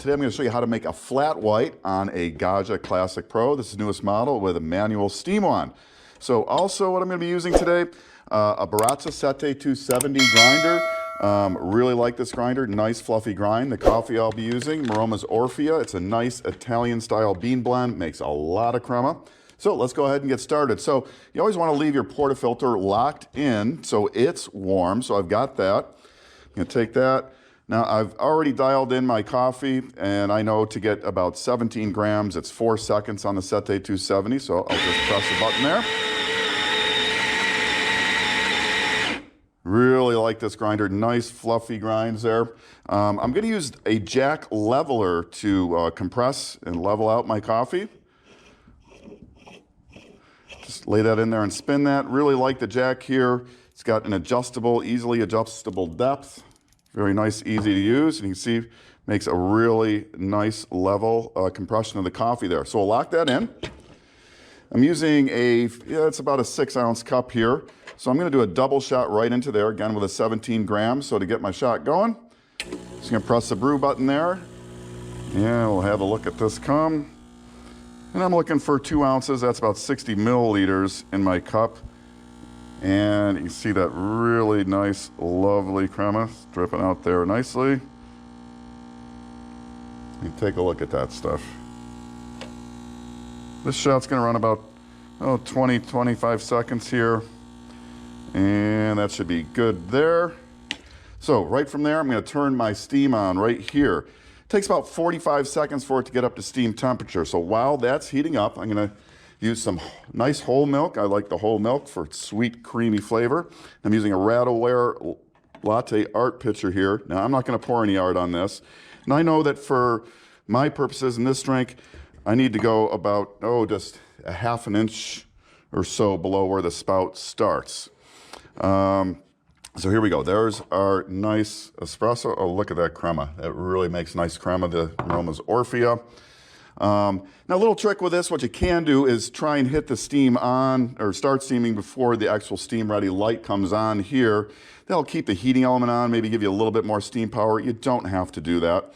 Today I'm going to show you how to make a flat white on a Gaggia Classic Pro. This is the newest model with a manual steam wand. So also what I'm going to be using today, a Baratza Sette 270 grinder. Really like this grinder, nice fluffy grind. The coffee I'll be using, Maroma's Orfea. It's a nice Italian style bean blend, makes a lot of crema. So let's go ahead and get started. So you always want to leave your portafilter locked in so it's warm. So I've got that. I'm going to take that. Now I've already dialed in my coffee, and I know to get about 17 grams, it's 4 seconds on the Sette 270, so I'll just press the button there. Really like this grinder, nice fluffy grinds there. I'm going to use a jack leveler to compress and level out my coffee. Just lay that in there and spin that. Really like the jack here. It's got an adjustable, easily adjustable depth. Very nice, easy to use, and you can see makes a really nice level compression of the coffee there. So we'll lock that in. I'm using it's about a 6-ounce cup here. So I'm going to do a double shot right into there, again with a 17 grams. So to get my shot going, just going to press the brew button there. Yeah, we'll have a look at this come. And I'm looking for 2 ounces. That's about 60 milliliters in my cup. And you can see that really nice, lovely crema dripping out there nicely. You take a look at that stuff. This shot's going to run about 20, 25 seconds here. And that should be good there. So right from there, I'm going to turn my steam on right here. It takes about 45 seconds for it to get up to steam temperature. So while that's heating up, I'm going to use some nice whole milk. I like the whole milk for sweet, creamy flavor. I'm using a Rattleware latte art pitcher here. Now, I'm not going to pour any art on this. And I know that for my purposes in this drink, I need to go about, just a ½ an inch or so below where the spout starts. So here we go. There's our nice espresso. Oh, look at that crema. That really makes nice crema, the Maroma's Orfea. Now, a little trick with this, what you can do is try and hit the steam on, or start steaming before the actual steam ready light comes on here. That'll keep the heating element on, maybe give you a little bit more steam power. You don't have to do that.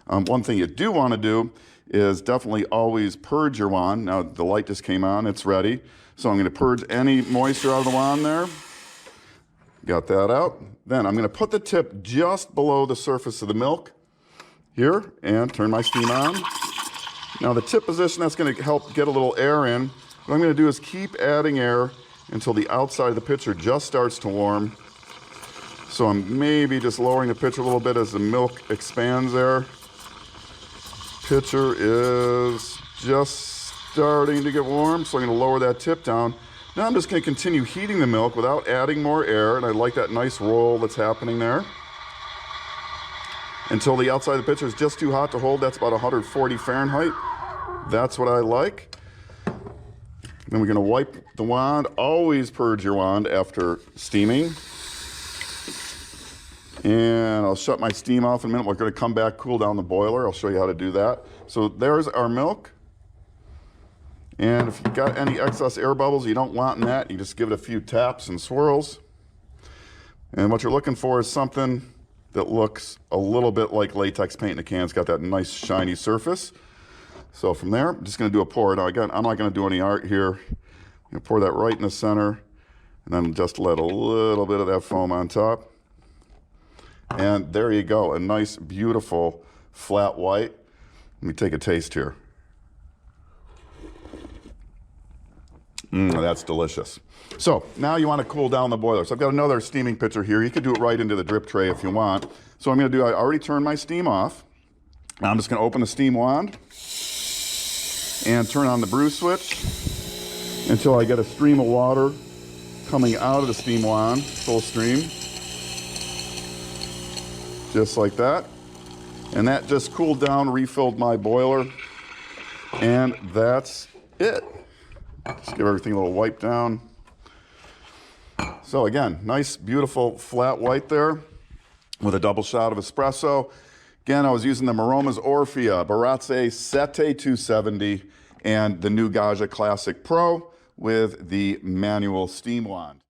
One thing you do want to do is definitely always purge your wand. Now, the light just came on, it's ready. So I'm going to purge any moisture out of the wand there. Got that out. Then I'm going to put the tip just below the surface of the milk here and turn my steam on. Now the tip position, that's going to help get a little air in. What I'm going to do is keep adding air until the outside of the pitcher just starts to warm. So I'm maybe just lowering the pitcher a little bit as the milk expands there. Pitcher is just starting to get warm, so I'm going to lower that tip down. Now I'm just going to continue heating the milk without adding more air, and I like that nice roll that's happening there. Until the outside of the pitcher is just too hot to hold. That's about 140 Fahrenheit. That's what I like. Then we're going to wipe the wand. Always purge your wand after steaming. And I'll shut my steam off in a minute. We're going to come back, cool down the boiler. I'll show you how to do that. So there's our milk. And if you've got any excess air bubbles you don't want in that, you just give it a few taps and swirls. And what you're looking for is something that looks a little bit like latex paint in a can. It's got that nice shiny surface. So from there, I'm just going to do a pour. Now again, I'm not going to do any art here. I'm going to pour that right in the center, and then just let a little bit of that foam on top. And there you go, a nice, beautiful, flat white. Let me take a taste here. That's delicious. So now you want to cool down the boiler. So I've got another steaming pitcher here. You could do it right into the drip tray if you want. So I'm going to do, I already turned my steam off. Now I'm just going to open the steam wand and turn on the brew switch until I get a stream of water coming out of the steam wand, full stream. Just like that. And that just cooled down, refilled my boiler. And that's it. Just give everything a little wipe down. So again, nice, beautiful, flat white there with a double shot of espresso. Again, I was using the Maroma's Orfea, Baratza Sette 270, and the new Gaggia Classic Pro with the manual steam wand.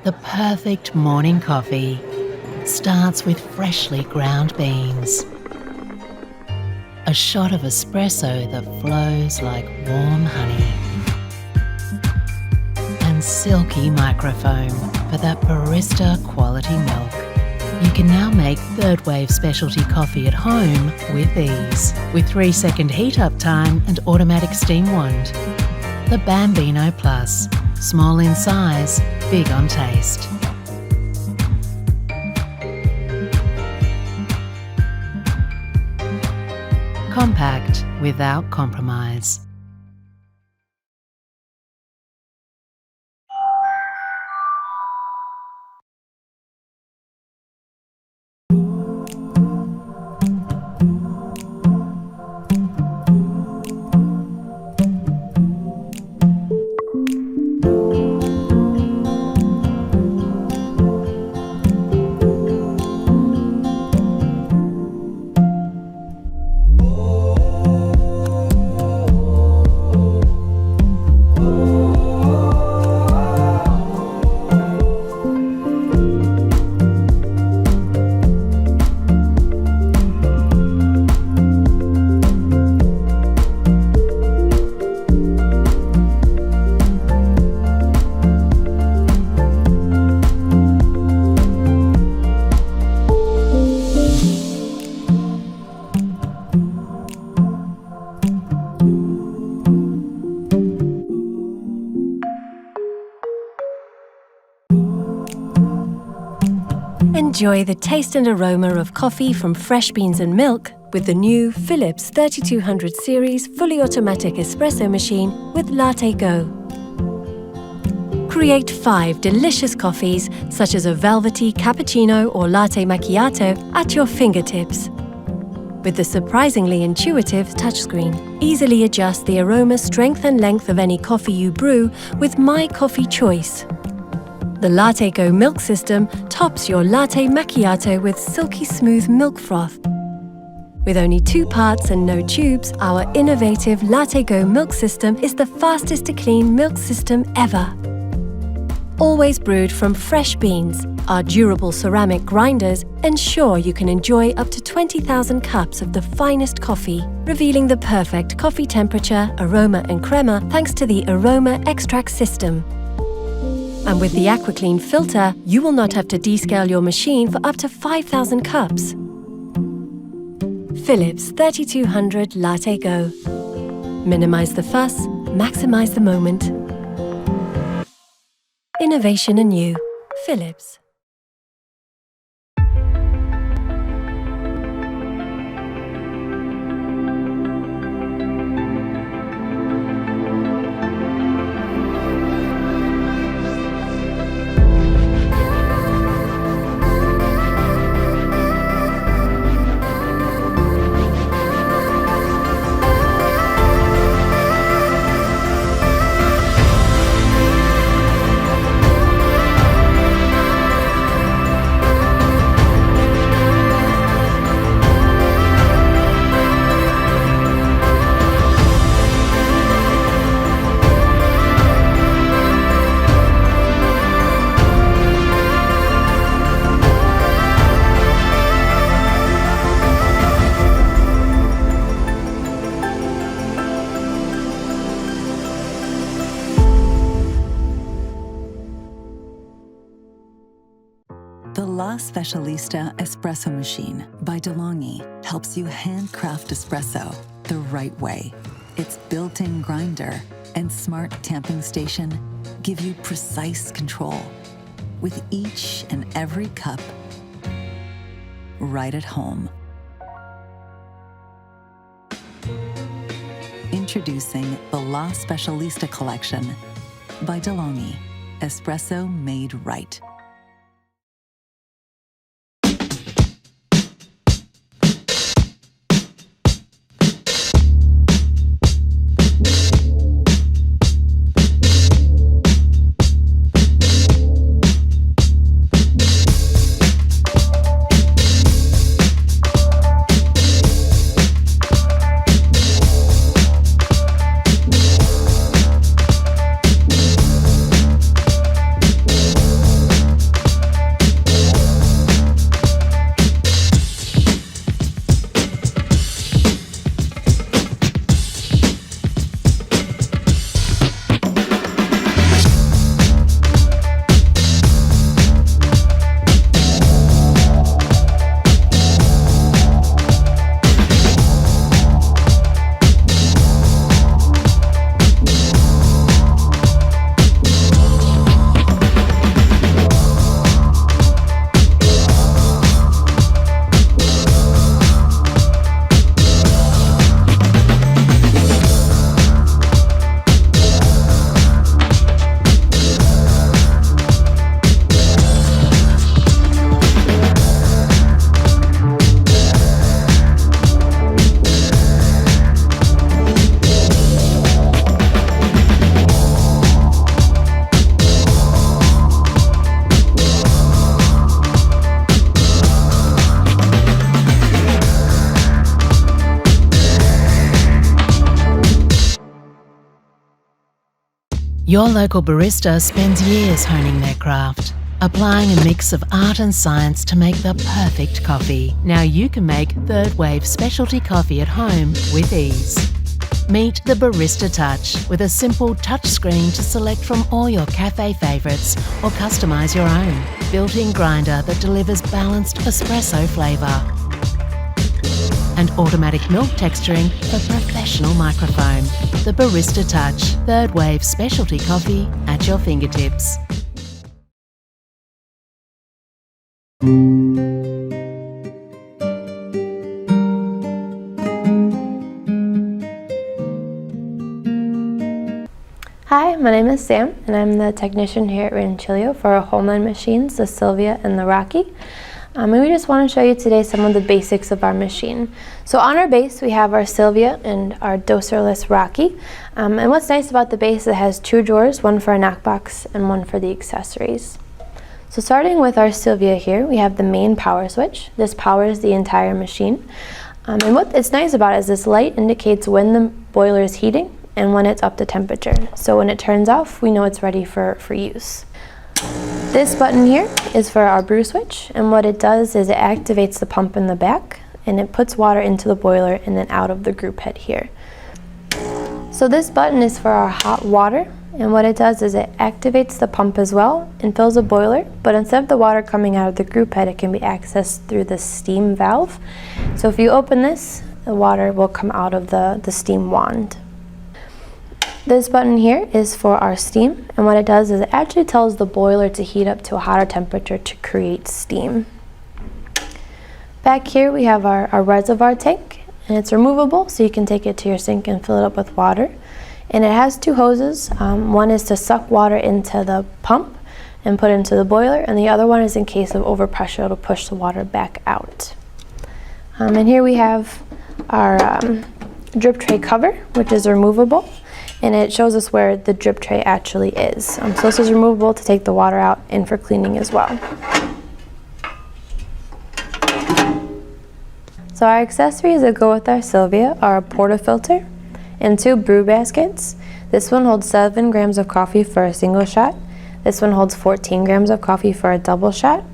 The perfect morning coffee starts with freshly ground beans. A shot of espresso that flows like warm honey. And silky microfoam for that barista quality milk. You can now make third wave specialty coffee at home with ease, with 3-second heat up time and automatic steam wand. The Bambino Plus, small in size, big on taste. Compact without compromise. Enjoy the taste and aroma of coffee from fresh beans and milk with the new Philips 3200 series fully automatic espresso machine with Latte Go. Create 5 delicious coffees such as a velvety cappuccino or latte macchiato at your fingertips. With the surprisingly intuitive touchscreen, easily adjust the aroma, strength and length of any coffee you brew with My Coffee Choice. The Latte Go milk system tops your latte macchiato with silky smooth milk froth. With only 2 parts and no tubes, our innovative Latte Go milk system is the fastest to clean milk system ever. Always brewed from fresh beans, our durable ceramic grinders ensure you can enjoy up to 20,000 cups of the finest coffee, revealing the perfect coffee temperature, aroma and crema thanks to the Aroma Extract system. And with the AquaClean filter, you will not have to descale your machine for up to 5,000 cups. Philips 3200 Latte Go. Minimize the fuss, maximize the moment. Innovation anew. Philips. The La Specialista Espresso Machine by De'Longhi helps you handcraft espresso the right way. Its built-in grinder and smart tamping station give you precise control, with each and every cup right at home. Introducing the La Specialista Collection by De'Longhi, espresso made right. Your local barista spends years honing their craft, applying a mix of art and science to make the perfect coffee. Now you can make third-wave specialty coffee at home with ease. Meet the Barista Touch with a simple touch screen to select from all your cafe favourites or customise your own. Built-in grinder that delivers balanced espresso flavour. And automatic milk texturing for professional microfoam. The Barista Touch, third-wave specialty coffee at your fingertips. Hi, my name is Sam, and I'm the technician here at Rancilio for our homeland machines, the Silvia and the Rocky. And we just want to show you today some of the basics of our machine. So on our base, we have our Silvia and our doserless Rocky. And what's nice about the base is it has two drawers, one for a knockbox and one for the accessories. So starting with our Silvia here, we have the main power switch. This powers the entire machine. And what it's nice about it is this light indicates when the boiler is heating and when it's up to temperature. So when it turns off, we know it's ready for use. This button here is for our brew switch, and what it does is it activates the pump in the back and it puts water into the boiler and then out of the group head here. So this button is for our hot water, and what it does is it activates the pump as well and fills the boiler, but instead of the water coming out of the group head, it can be accessed through the steam valve. So if you open this, the water will come out of the steam wand. This button here is for our steam, and what it does is it actually tells the boiler to heat up to a hotter temperature to create steam. Back here we have our reservoir tank, and it's removable, so you can take it to your sink and fill it up with water. And it has two hoses. One is to suck water into the pump and put it into the boiler, and the other one is in case of overpressure, it'll push the water back out. And here we have our drip tray cover, which is removable. And it shows us where the drip tray actually is. So this is removable to take the water out and for cleaning as well. So our accessories that go with our Silvia are a portafilter and two brew baskets. This one holds 7 grams of coffee for a single shot. This one holds 14 grams of coffee for a double shot.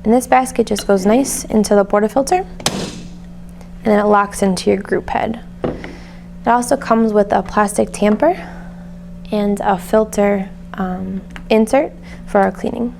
And this basket just goes nice into the portafilter, and then it locks into your group head. It also comes with a plastic tamper and a filter insert for our cleaning.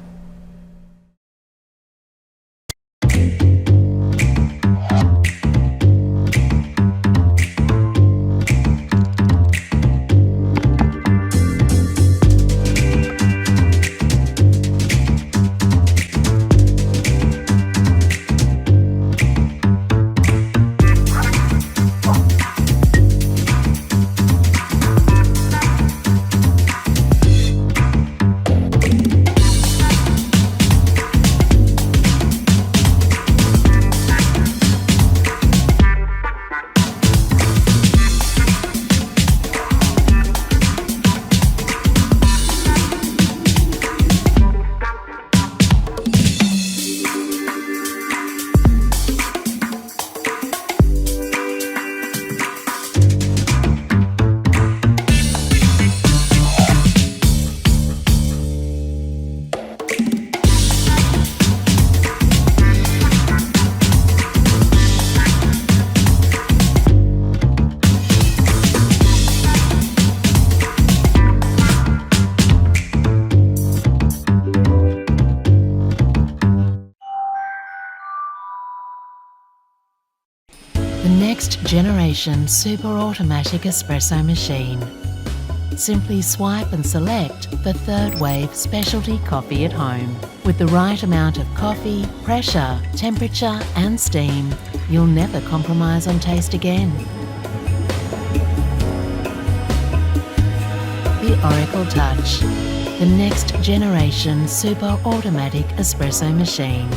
Next generation super automatic espresso machine. Simply swipe and select for third wave specialty coffee at home. With the right amount of coffee, pressure, temperature and steam, you'll never compromise on taste again. The Oracle Touch, the next generation super automatic espresso machine.